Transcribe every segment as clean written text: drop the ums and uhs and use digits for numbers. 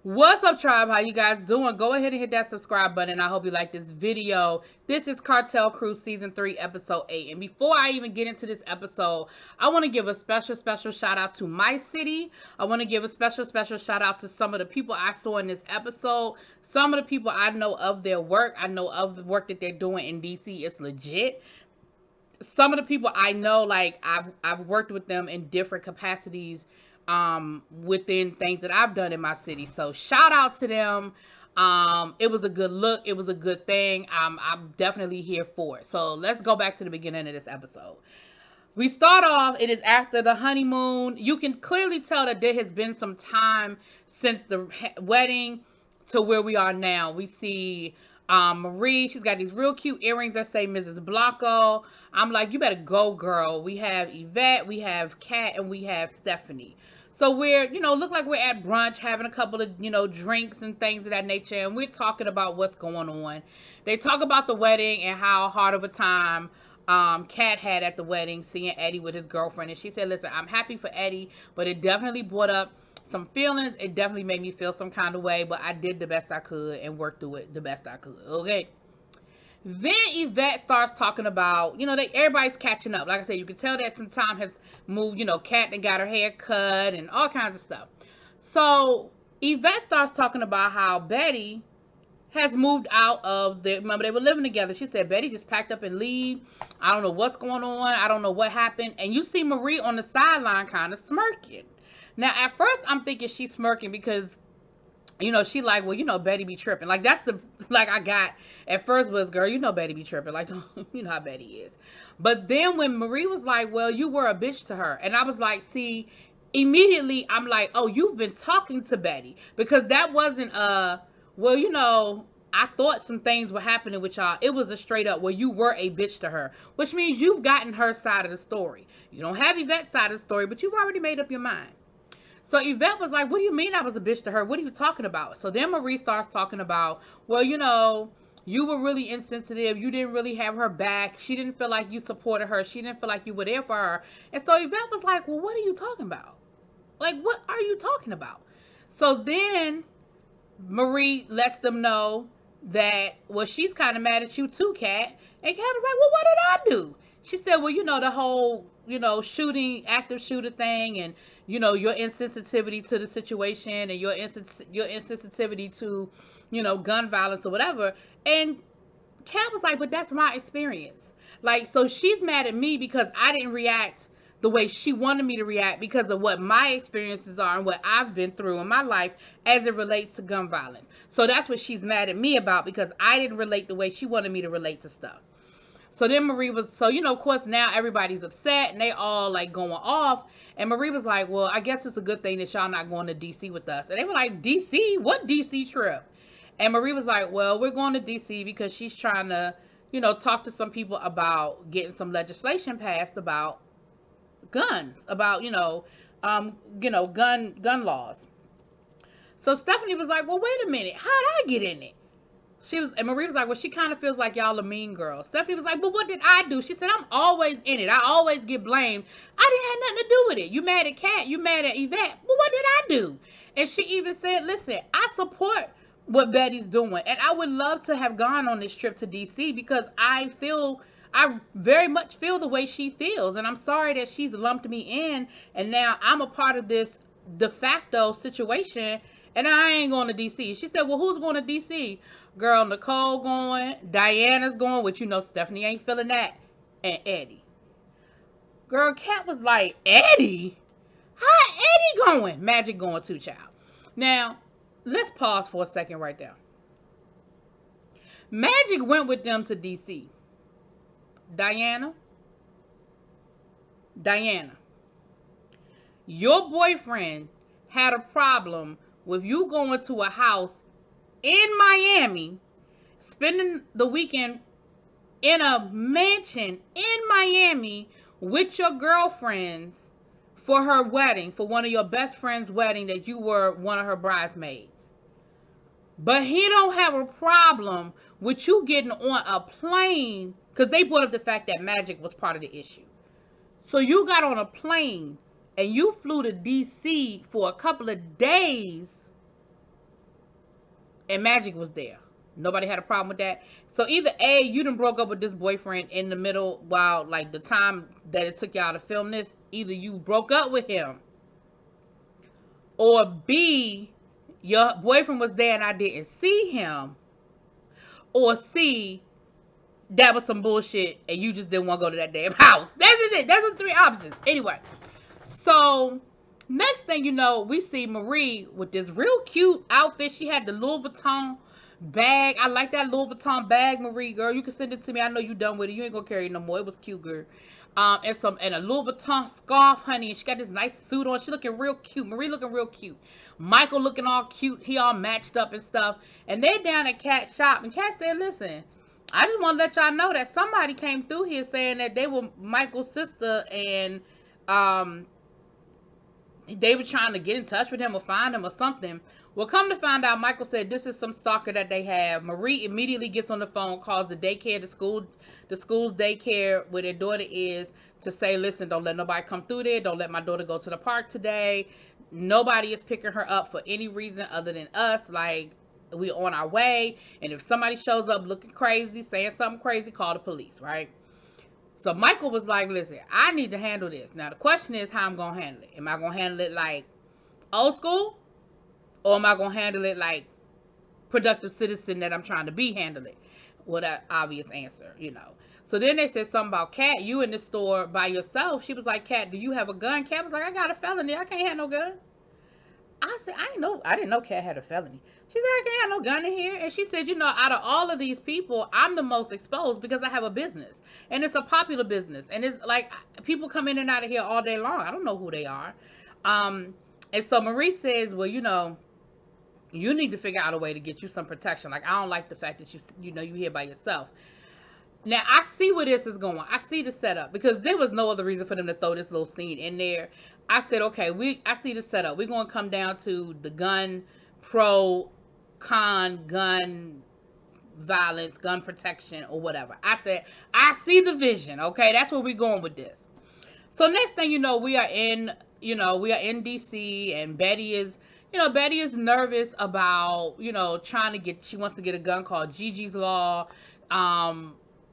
What's up, tribe? How you guys doing? Go ahead and hit that subscribe button. I hope you like this video. This is Cartel Crew Season 3, Episode 8. And before I even get into this episode, I want to give a special shout out to my city. I want to give a special shout out to some of the people I saw in this episode. Some of the people I know of their work. I know of the work that they're doing in DC. It's legit. Some of the people I know, like I've worked with them in different capacities within things that I've done in my city. So shout out to them. It was a good look. It was a good thing. I'm definitely here for it. So let's go back to the beginning of this episode. We start off, it is after the honeymoon. You can clearly tell that there has been some time since the wedding to where we are now. We see Marie, she's got these real cute earrings that say Mrs. Blanco. I'm like, you better go, girl. We have Yvette, we have Kat, and we have Stephanie. So we're, look like we're at brunch, having a couple of, drinks and things of that nature, and we're talking about what's going on. They talk about the wedding and how hard of a time Kat had at the wedding, seeing Eddie with his girlfriend. And she said, listen, I'm happy for Eddie, but it definitely brought up some feelings. It definitely made me feel some kind of way, but I did the best I could and worked through it the best I could. Okay. Then Yvette starts talking about, everybody's catching up. Like I said, you can tell that some time has moved, Kat and got her hair cut and all kinds of stuff. So Yvette starts talking about how Betty has moved out of remember they were living together. She said Betty just packed up and leave. I don't know what's going on. I don't know what happened. And you see Marie on the sideline kind of smirking. Now, at first, I'm thinking she's smirking because, she like, well, Betty be tripping. Like, that's I got at first was, girl, Betty be tripping. Like, you know how Betty is. But then when Marie was like, well, you were a bitch to her. And I was like, see, immediately I'm like, oh, you've been talking to Betty. Because that wasn't, well, I thought some things were happening with y'all. It was a straight up, well, you were a bitch to her. Which means you've gotten her side of the story. You don't have Yvette's side of the story, but you've already made up your mind. So Yvette was like, what do you mean I was a bitch to her? What are you talking about? So then Marie starts talking about, well, you were really insensitive. You didn't really have her back. She didn't feel like you supported her. She didn't feel like you were there for her. And so Yvette was like, well, what are you talking about? Like, what are you talking about? So then Marie lets them know that, well, she's kind of mad at you too, Kat. And Kat was like, well, what did I do? She said, well, the whole, active shooter thing and, your insensitivity to the situation and your insensitivity to, gun violence or whatever. And Kat was like, but that's my experience. Like, so she's mad at me because I didn't react the way she wanted me to react because of what my experiences are and what I've been through in my life as it relates to gun violence. So that's what she's mad at me about because I didn't relate the way she wanted me to relate to stuff. So then Marie was, of course, now everybody's upset and they all like going off. And Marie was like, well, I guess it's a good thing that y'all not going to DC with us. And they were like, DC? What DC trip? And Marie was like, well, we're going to DC because she's trying to, talk to some people about getting some legislation passed about guns, about, gun laws. So Stephanie was like, well, wait a minute. How'd I get in it? And Marie was like, well, she kind of feels like y'all are mean girls. Stephanie was like, but what did I do? She said, I'm always in it. I always get blamed. I didn't have nothing to do with it. You mad at Kat? You mad at Yvette? Well, what did I do? And she even said, listen, I support what Betty's doing. And I would love to have gone on this trip to DC because I very much feel the way she feels. And I'm sorry that she's lumped me in. And now I'm a part of this de facto situation. And I ain't going to DC. She said, well, who's going to DC? Girl, Nicole going. Diana's going, which Stephanie ain't feeling that. And Eddie. Girl, Kat was like, Eddie? How Eddie going? Magic going too, child. Now, let's pause for a second right there. Magic went with them to DC. Diana, your boyfriend had a problem with you going to a house in Miami, spending the weekend in a mansion in Miami with your girlfriends for her wedding, for one of your best friend's wedding that you were one of her bridesmaids. But he don't have a problem with you getting on a plane, because they brought up the fact that Magic was part of the issue. So you got on a plane and you flew to DC for a couple of days and Magic was there. Nobody had a problem with that. So either A, you done broke up with this boyfriend in the middle while like the time that it took y'all to film this. Either you broke up with him, or B, your boyfriend was there and I didn't see him, or C, that was some bullshit and you just didn't want to go to that damn house. That's just it. That's the three options. Anyway, so next thing you know, we see Marie with this real cute outfit. She had the Louis Vuitton bag. I like that Louis Vuitton bag, Marie, girl. You can send it to me. I know you done with it. You ain't gonna carry it no more. It was cute, girl. And a Louis Vuitton scarf, honey. And she got this nice suit on. She looking real cute. Marie looking real cute. Michael looking all cute. He all matched up and stuff. And they're down at Kat's shop. And Kat said, listen, I just want to let y'all know that somebody came through here saying that they were Michael's sister and they were trying to get in touch with him or find him or something. Well, come to find out, Michael said this is some stalker that they have. Marie immediately gets on the phone, calls the daycare, the school's daycare where their daughter is, to say, listen, don't let nobody come through there. Don't let my daughter go to the park today. Nobody is picking her up for any reason other than us. Like, we on our way. And if somebody shows up looking crazy, saying something crazy, call the police, right? So Michael was like, listen, I need to handle this. Now, the question is how I'm going to handle it. Am I going to handle it like old school? Or am I going to handle it like productive citizen that I'm trying to be, handle it? With an obvious answer, you know. So then they said something about Kat, you in the store by yourself. She was like, Kat, do you have a gun? Kat was like, I got a felony. I can't have no gun. I said, I didn't know Kat had a felony. She said, I can't have no gun in here. And she said, you know, out of all of these people, I'm the most exposed because I have a business. And it's a popular business. And it's like, people come in and out of here all day long. I don't know who they are. And so Marie says, well, you know, you need to figure out a way to get you some protection. Like, I don't like the fact that you know, you here by yourself. Now, I see where this is going. I see the setup because there was no other reason for them to throw this little scene in there. I said, okay, I see the setup. We're going to come down to the gun pro, con, gun violence, gun protection, or whatever. I said, I see the vision. Okay, that's where we're going with this. So next thing you know, we are in DC, and Betty is nervous about, she wants to get a gun called Gigi's Law.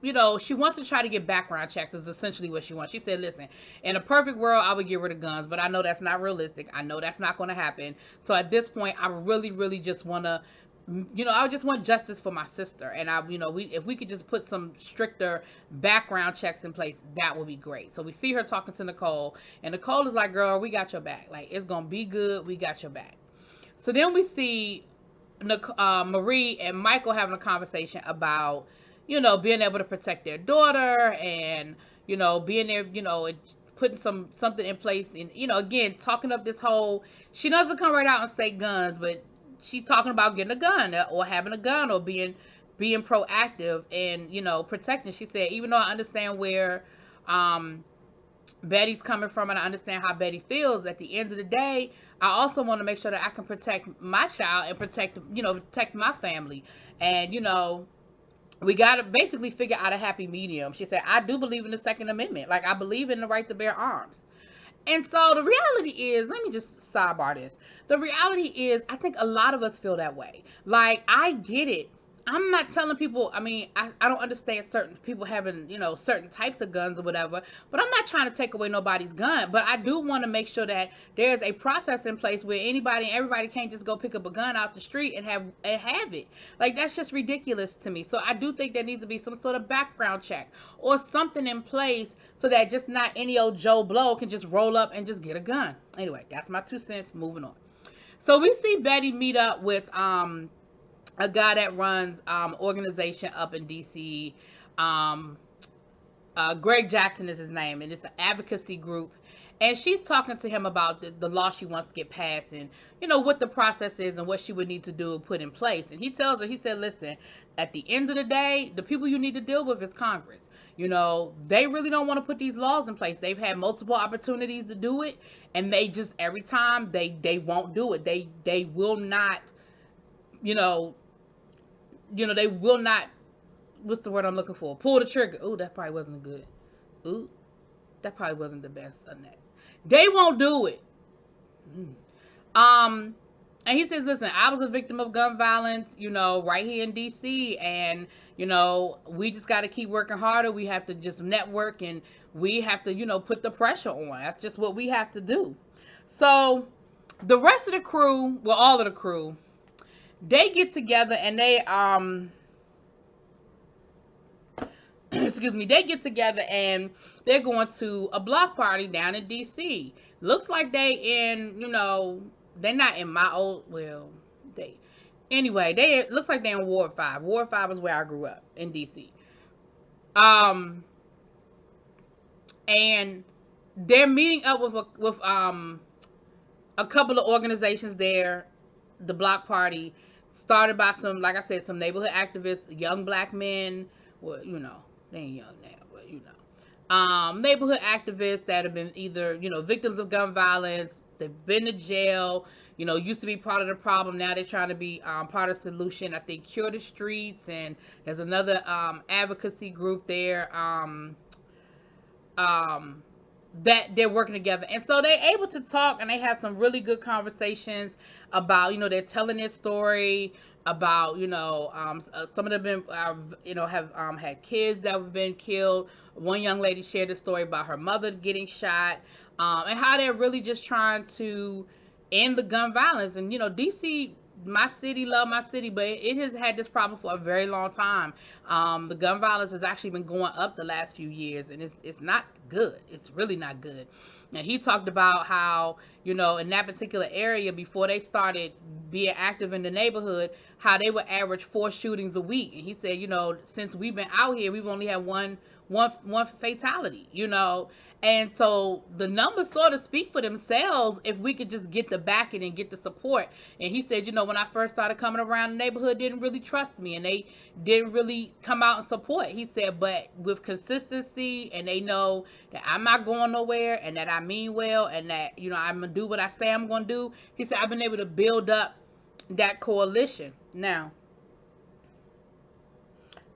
She wants to try to get background checks is essentially what she wants. She said, listen, in a perfect world, I would get rid of guns, but I know that's not realistic. I know that's not going to happen. So at this point, I really, really just want to, I just want justice for my sister. And if we could just put some stricter background checks in place, that would be great. So we see her talking to Nicole, and Nicole is like, girl, we got your back. Like, it's going to be good. We got your back. So then we see Marie and Michael having a conversation about, being able to protect their daughter and, being there, putting something in place. And, again, talking up this whole, she doesn't come right out and say guns, but she's talking about getting a gun or having a gun or being proactive and, protecting. She said, even though I understand where Betty's coming from and I understand how Betty feels, at the end of the day, I also want to make sure that I can protect my child and protect my family. And, we got to basically figure out a happy medium. She said, I do believe in the Second Amendment. Like, I believe in the right to bear arms. And so the reality is, let me just sidebar this. The reality is, I think a lot of us feel that way. Like, I get it. I'm not telling people, I don't understand certain people having, certain types of guns or whatever, but I'm not trying to take away nobody's gun. But I do want to make sure that there's a process in place where anybody and everybody can't just go pick up a gun out the street and have it. Like, that's just ridiculous to me. So I do think there needs to be some sort of background check or something in place so that just not any old Joe Blow can just roll up and just get a gun. Anyway, that's my 2 cents. Moving on. So we see Betty meet up with, a guy that runs organization up in DC. Greg Jackson is his name, and it's an advocacy group. And she's talking to him about the law she wants to get passed and, what the process is and what she would need to do and put in place. And he tells her, he said, listen, at the end of the day, the people you need to deal with is Congress. They really don't want to put these laws in place. They've had multiple opportunities to do it, and they just, every time, they won't do it. They will not, they will not, what's the word I'm looking for? Pull the trigger. Ooh, that probably wasn't good. Ooh, that probably wasn't the best on that. They won't do it. And And he says, listen, I was a victim of gun violence, right here in DC. And, we just got to keep working harder. We have to just network, and we have to, put the pressure on. That's just what we have to do. So the rest of the crew, well, all of the crew, they get together and they, excuse me, they get together and they're going to a block party down in DC. Looks like they in, they're not in my old, well, anyway, it looks like they're in Ward 5. Ward 5 is where I grew up in DC. And they're meeting up with a couple of organizations there. The block party started by some, like I said, some neighborhood activists, young black men. Well, they ain't young now, but neighborhood activists that have been either, victims of gun violence. They've been to jail, used to be part of the problem. Now they're trying to be part of the solution. I think Cure the Streets, and there's another advocacy group there that they're working together. And so they're able to talk, and they have some really good conversations about, they're telling their story about, some of them been, have had kids that have been killed. One young lady shared a story about her mother getting shot. And how they're really just trying to end the gun violence. And, DC, my city, love my city, but it has had this problem for a very long time. The gun violence has actually been going up the last few years, and it's not good. It's really not good. And he talked about how, in that particular area, before they started being active in the neighborhood, how they would average 4 shootings a week. And he said, since we've been out here, we've only had one fatality, And so the numbers sort of speak for themselves if we could just get the backing and get the support. And he said, when I first started coming around, the neighborhood didn't really trust me, and they didn't really come out and support. He said, but with consistency, and they know that I'm not going nowhere, and that I mean well, and that, I'm going to do what I say I'm going to do. He said, I've been able to build up that coalition. Now,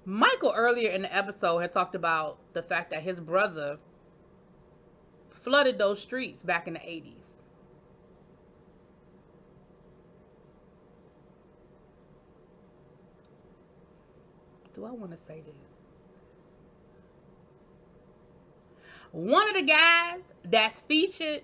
Michael earlier in the episode had talked about the fact that his brother flooded those streets back in the 80s. Do I want to say this? One of the guys that's featured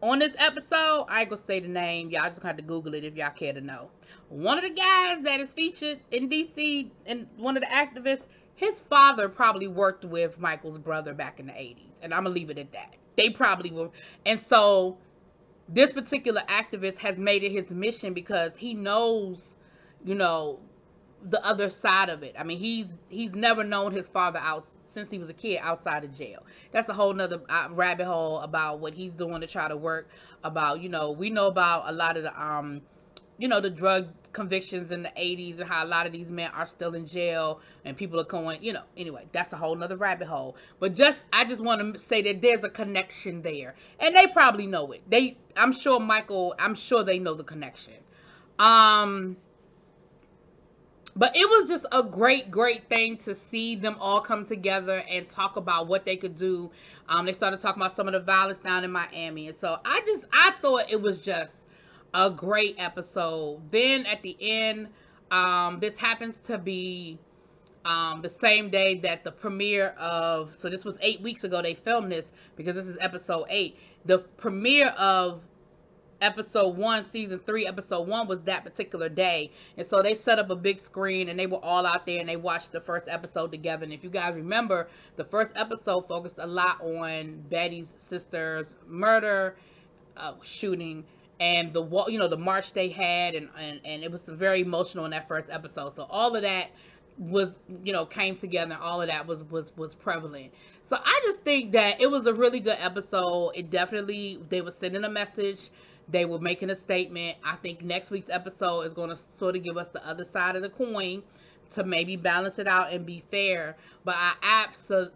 on this episode, I ain't gonna say the name. Y'all just have to Google it if y'all care to know. One of the guys that is featured in DC, and one of the activists, his father probably worked with Michael's brother back in the 80s. And I'm going to leave it at that. They probably were. And so this particular activist has made it his mission because he knows, the other side of it. I mean, he's never known his father out since he was a kid outside of jail. That's a whole nother rabbit hole about what he's doing to try to work about, we know about a lot of the, the drug convictions in the 80s and how a lot of these men are still in jail and people are going, anyway, that's a whole nother rabbit hole. But I just want to say that there's a connection there, and they probably know it. I'm sure they know the connection. But it was just a great thing to see them all come together and talk about what they could do. They started talking about some of the violence down in Miami. And so I thought it was just a great episode. Then at the end, this happens to be the same day that the premiere of, so this was 8 weeks ago they filmed this because this is episode 8. The premiere of episode 1, season 3, episode 1 was that particular day. And so they set up a big screen and they were all out there and they watched the first episode together. And if you guys remember, the first episode focused a lot on Betty's sister's murder, shooting, and the march they had, and it was very emotional in that first episode. So all of that was, came together, and all of that was prevalent. So I just think that it was a really good episode. They were sending a message. They were making a statement. I think next week's episode is going to sort of give us the other side of the coin to maybe balance it out and be fair. But I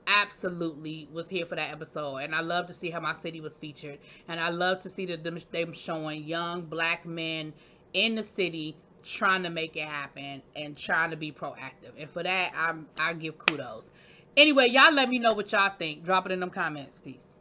absolutely was here for that episode. And I love to see how my city was featured. And I love to see them showing young black men in the city trying to make it happen and trying to be proactive. And for that, I give kudos. Anyway, y'all let me know what y'all think. Drop it in them comments. Peace.